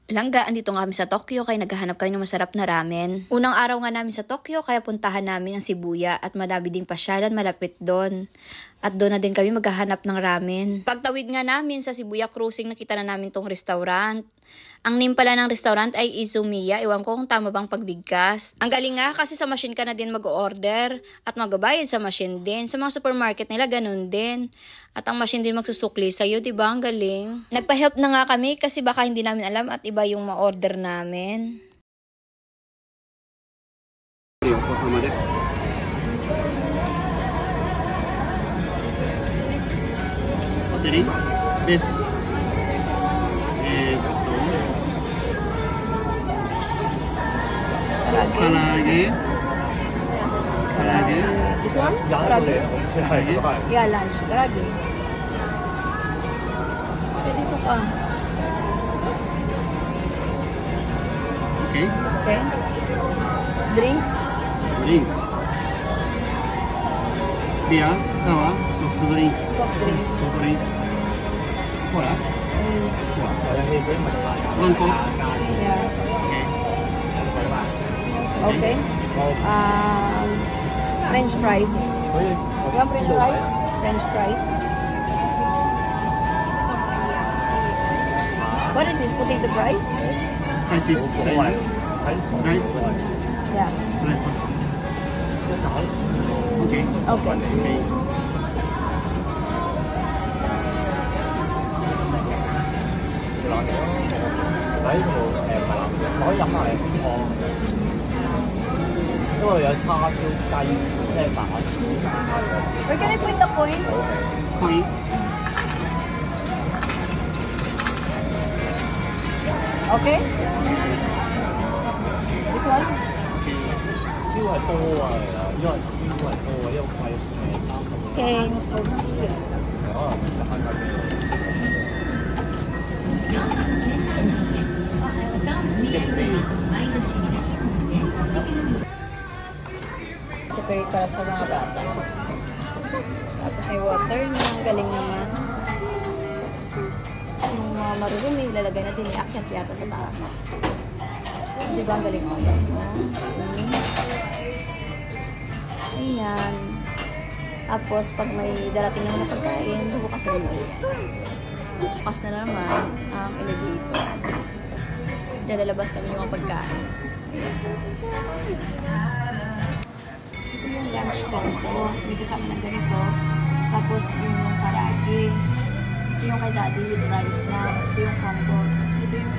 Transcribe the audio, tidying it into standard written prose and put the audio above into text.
Langga, andito nga kami sa Tokyo kaya naghahanap kami ng masarap na ramen. Unang araw nga namin sa Tokyo kaya puntahan namin ang Shibuya at madami ding pasyalan malapit doon. At doon na din kami maghahanap ng ramen. Pagtawid nga namin sa Shibuya Crossing nakita na namin tong restaurant. Ang name pala ng restaurant ay Izumiya. Iwan ko kung tama bang pagbigkas. Ang galing nga kasi sa machine ka na din mag-order at magbabayad sa machine din. Sa mga supermarket nila ganun din. At ang machine din magsusukli sa'yo, diba? Ang galing. Nagpa-help na nga kami kasi baka hindi namin alam at iba yung ma-order namin. Battery? Best. Karage. Karage. This one? Karage? Karage. Yeah, lunch. Karage. Pwede ito ka. Okay. Okay. Drinks? Drink. Beer, sour, soft drink. Soft drinks. Soft drink. Cola. Cola. One Coke. Yeah. Okay. Okay. French fries. You want French fries? French fries. What is this? Potato fries? Spicy China. Right? Yeah. Right. Okay. Okay. Okay. Where can I put the coins? Point. Okay. This one? Okay. Separate para sa mga bata. Tapos may water na. Galing naman. Tapos yung mga marurumi, ilalagay na din. I-akyat yata sa taas. Diba ang galing mo? Ayan. Tapos pag may darating naman na pagkain, bubukas na naman yan. Bukas na naman ang elevator. Diyan lalabas namin yung mga pagkain. Ito yung lunch time ko. May kasama ng ganito. Tapos yun yung karage. Ito yung kay daddy with rice na. Ito yung combo. Tapos ito yung